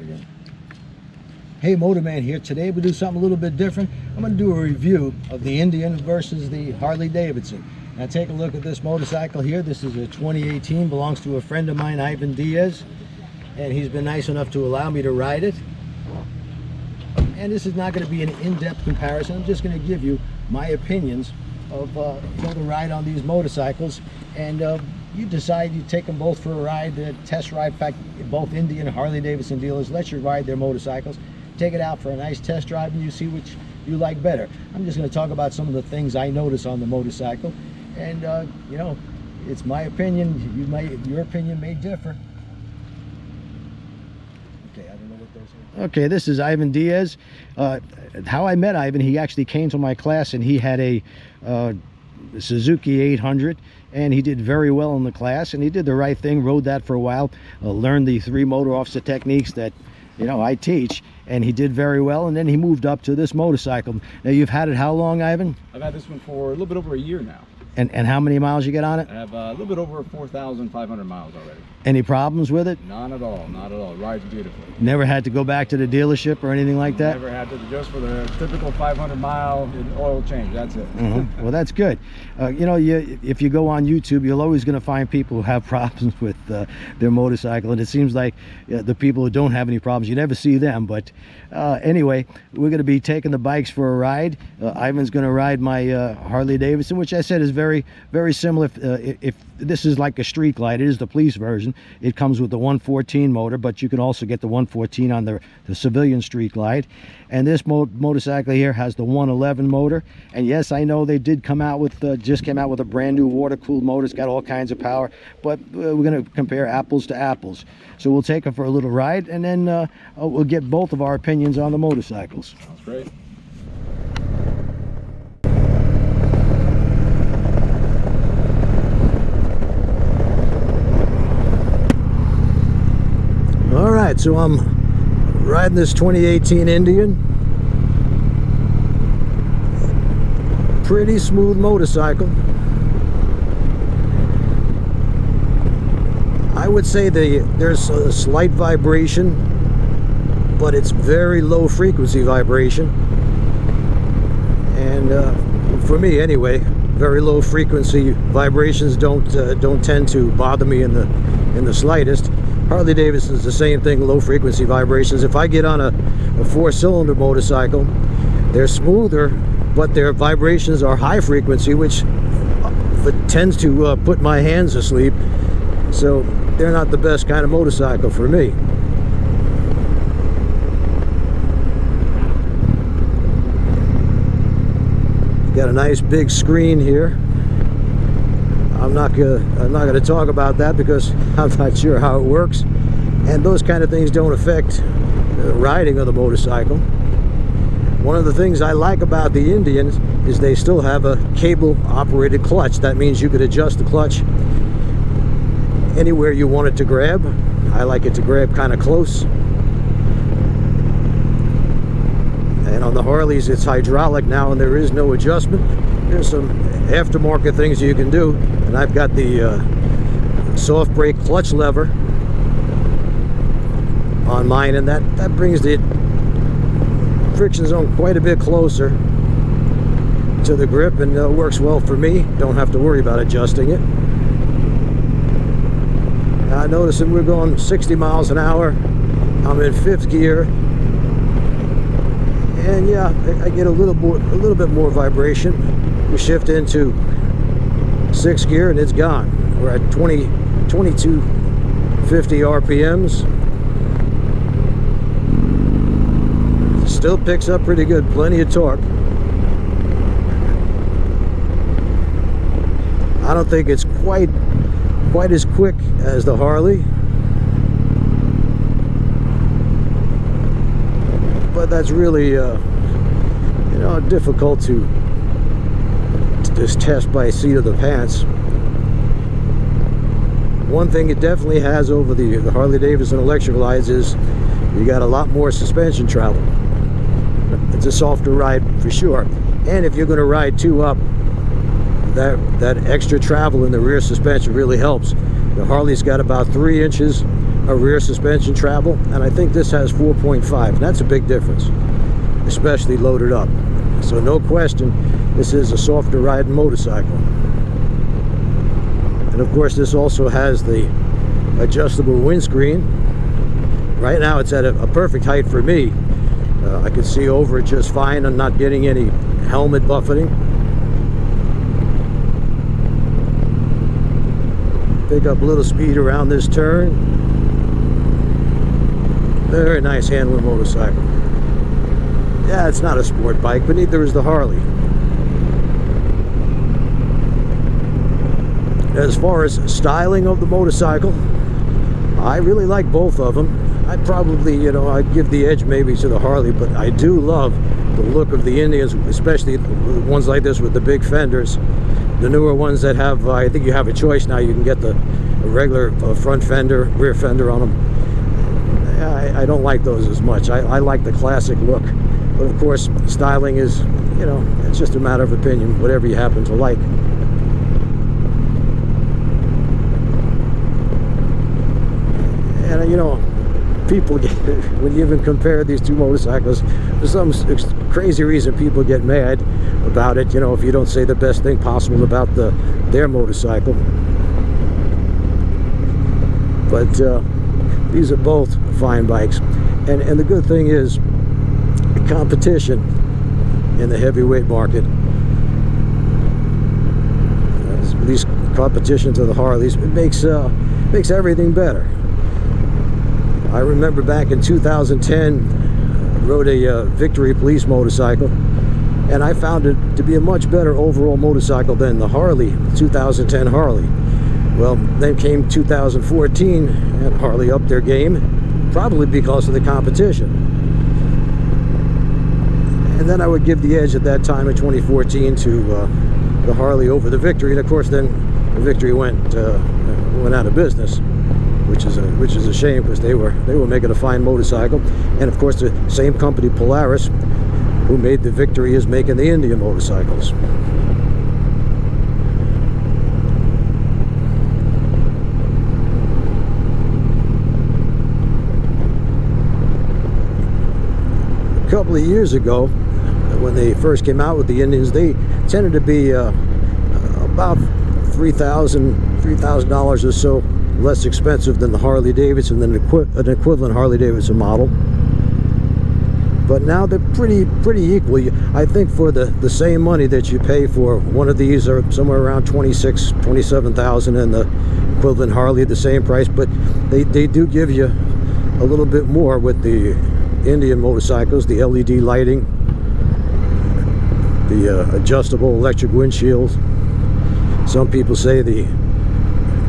again. Hey, Motorman here. Today we do something a little bit different. I'm going to do a review of the Indian versus the Harley Davidson. Now take a look at this motorcycle here. This is a 2018, belongs to a friend of mine, Ivan Diaz, and he's been nice enough to allow me to ride it. And this is not going to be an in-depth comparison. I'm just going to give you my opinions of the ride on these motorcycles, and you decide. You take them both for a ride, test ride. In fact, both Indian and Harley Davidson dealers let you ride their motorcycles. Take it out for a nice test drive and you see which you like better. I'm just going to talk about some of the things I notice on the motorcycle, and you know, it's my opinion. Your opinion may differ. Okay, I don't know what those are. Okay, this is Ivan Diaz. How I met Ivan, he actually came to my class and he had a Suzuki 800, and he did very well in the class, and he did the right thing, rode that for a while, learned the 3 motor officer techniques that, you know, I teach, and he did very well, and then he moved up to this motorcycle. Now, you've had it how long, Ivan? I've had this one for a little bit over a year now. And how many miles you get on it? I have a little bit over 4,500 miles already. Any problems with it? None at all, not at all. It rides beautifully. Never had to go back to the dealership or anything like that? Never had to, just for the typical 500-mile oil change, that's it. Well, that's good. You know, if you go on YouTube, you're always going to find people who have problems with their motorcycle, and it seems like the people who don't have any problems, you never see them. But anyway, we're going to be taking the bikes for a ride. Ivan's going to ride my Harley Davidson, which I said is very, very similar. If this is like a street glide, it is the police version. It comes with the 114 motor, but you can also get the 114 on the civilian street glide. And this motorcycle here has the 111 motor. And yes, I know they did come out with just came out with a brand new water-cooled motor. It's got all kinds of power, but we're going to compare apples to apples. So we'll take them for a little ride, and then we'll get both of our opinions on the motorcycles. Sounds great. All right, so I'm riding this 2018 Indian. Pretty smooth motorcycle. I would say there's a slight vibration, but it's very low frequency vibration. And for me anyway, very low frequency vibrations don't tend to bother me in the slightest. Harley Davidson is the same thing, low frequency vibrations. If I get on a 4-cylinder motorcycle, they're smoother, but their vibrations are high frequency, which tends to put my hands asleep. So they're not the best kind of motorcycle for me. Got a nice big screen here. I'm not gonna talk about that because I'm not sure how it works, and those kind of things don't affect the riding of the motorcycle. One of the things I like about the Indians is they still have a cable operated clutch. That means you could adjust the clutch anywhere you want it to grab. I like it to grab kind of close. And on the Harleys, it's hydraulic now, and there is no adjustment. There's some aftermarket things you can do, and I've got the soft brake clutch lever on mine, and that brings the friction zone quite a bit closer to the grip, and it works well for me. Don't have to worry about adjusting it. Now, noticing we're going 60 miles an hour. I'm in 5th gear, and yeah, I get a little bit more vibration. We shift into 6th gear and it's gone. We're at 2250 RPMs. Still picks up pretty good, plenty of torque. I don't think it's quite as quick as the Harley, but that's really you know, difficult to just test by seat of the pants. One thing it definitely has over the Harley Davidson electric glides is you got a lot more suspension travel. It's a softer ride for sure, and if you're going to ride 2 up, that extra travel in the rear suspension really helps. The Harley's got about 3 inches a rear suspension travel, and I think this has 4.5, and that's a big difference, especially loaded up. So no question, this is a softer riding motorcycle. And of course, this also has the adjustable windscreen. Right now it's at a perfect height for me. I can see over it just fine. I'm not getting any helmet buffeting. Pick up a little speed around this turn. Very nice handling motorcycle. Yeah, it's not a sport bike, but neither is the Harley. As far as styling of the motorcycle, I really like both of them. I'd probably, I'd give the edge maybe to the Harley, but I do love the look of the Indians, especially the ones like this with the big fenders. The newer ones that have, I think you have a choice now. You can get the regular front fender, rear fender on them. I don't like those as much. I like the classic look. But of course, styling is, it's just a matter of opinion, whatever you happen to like. And people get, when you even compare these two motorcycles, for some crazy reason people get mad about it, if you don't say the best thing possible about their motorcycle. But these are both fine bikes, and the good thing is the competition in the heavyweight market, at least competition to the Harleys, it makes everything better. I remember back in 2010, I rode a Victory Police motorcycle, and I found it to be a much better overall motorcycle than the Harley, 2010 Harley. Well, then came 2014, and Harley upped their game, probably because of the competition. And then I would give the edge at that time in 2014 to the Harley over the Victory, and of course then the Victory went out of business. Which is a shame, because they were making a fine motorcycle. And of course the same company, Polaris, who made the Victory, is making the Indian motorcycles. A couple of years ago, when they first came out with the Indians, they tended to be about $3,000 or so less expensive than the Harley Davidson, than an equivalent Harley Davidson model. But now they're pretty equal. I think for the same money that you pay for one of these, are somewhere around $27,000, and the equivalent Harley at the same price. But they do give you a little bit more with the Indian motorcycles, the LED lighting, the adjustable electric windshield. Some people say the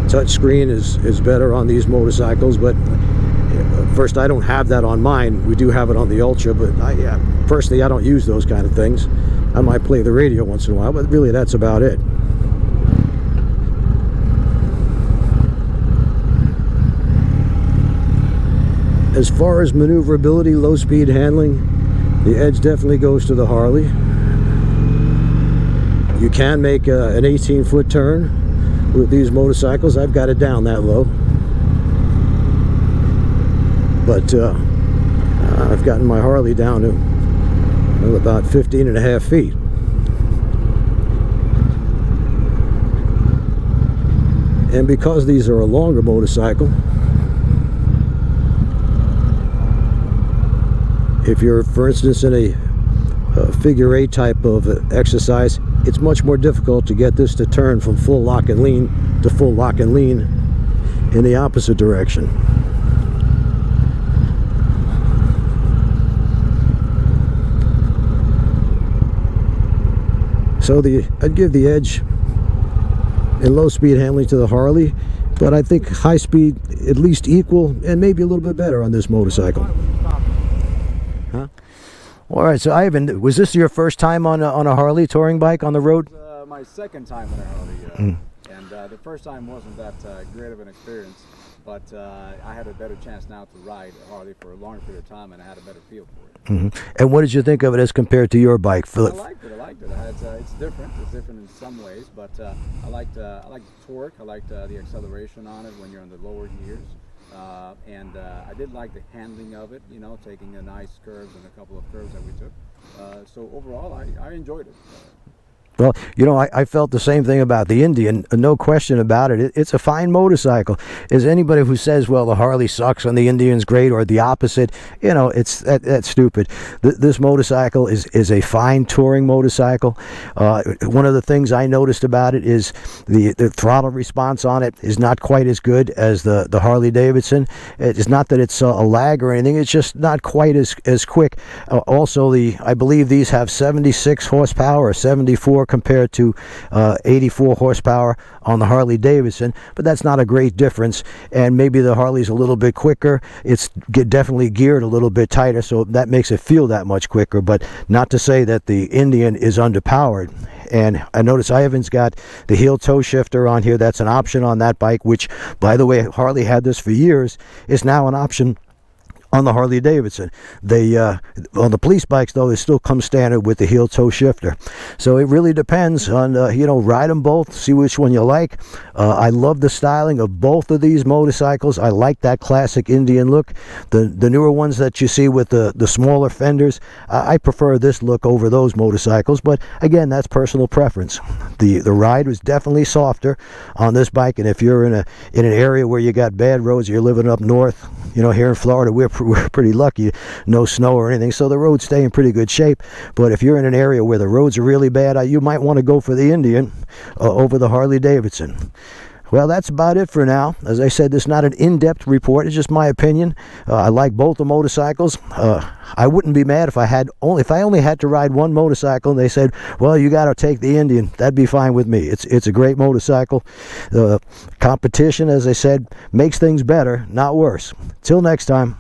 touchscreen is better on these motorcycles, but first, I don't have that on mine. We do have it on the Ultra, but personally I don't use those kind of things. I might play the radio once in a while, but really that's about it. As far as maneuverability, low speed handling, the edge definitely goes to the Harley. You can make an 18-foot turn with these motorcycles. I've got it down that low, but I've gotten my Harley down to about 15.5 feet. And because these are a longer motorcycle, if you're, for instance, in a figure 8 type of exercise, it's much more difficult to get this to turn from full lock and lean to full lock and lean in the opposite direction. So I'd give the edge in low speed handling to the Harley, but I think high speed at least equal, and maybe a little bit better on this motorcycle. Huh? All right, so Ivan, was this your first time on a Harley touring bike on the road? My second time on a Harley, and the first time wasn't that great of an experience, but I had a better chance now to ride a Harley for a longer period of time, and I had a better feel for it. And what did you think of it as compared to your bike, Philip? I liked it. It's different. It's different in some ways, but I liked the torque. I liked the acceleration on it when you're on the lower gears. I did like the handling of it, you know, taking a nice curves and a couple of curves that we took. So overall, I enjoyed it. Well, you know, I felt the same thing about the Indian, no question about it. It's a fine motorcycle. Is anybody who says, well, the Harley sucks and the Indian's great, or the opposite, you know, that's stupid. This motorcycle is a fine touring motorcycle. One of the things I noticed about it is the throttle response on it is not quite as good as the Harley Davidson. It's not that it's a lag or anything, it's just not quite as quick. Also, I believe these have 76 horsepower or 74 compared to 84 horsepower on the Harley Davidson, but that's not a great difference, and maybe the Harley's a little bit quicker. It's definitely geared a little bit tighter, so that makes it feel that much quicker, but not to say that the Indian is underpowered. And I notice Ivan's got the heel toe shifter on here. That's an option on that bike, which, by the way, Harley had this for years. It's now an option on the Harley Davidson. They on the police bikes, though, it still comes standard with the heel toe shifter. So it really depends on you know, ride them both, see which one you like. I love the styling of both of these motorcycles. I like that classic Indian look. The newer ones that you see with the smaller fenders, I prefer this look over those motorcycles, but again, that's personal preference. The ride was definitely softer on this bike, and if you're in an area where you got bad roads, you're living up north, you know, here in Florida, we're pretty lucky, no snow or anything, so the roads stay in pretty good shape. But if you're in an area where the roads are really bad, you might want to go for the Indian over the Harley Davidson. Well, that's about it for now. As I said, this is not an in-depth report. It's just my opinion. I like both the motorcycles. I wouldn't be mad if I only had to ride one motorcycle and they said, well, you got to take the Indian. That'd be fine with me. It's a great motorcycle. Competition, as I said, makes things better, not worse. Till next time.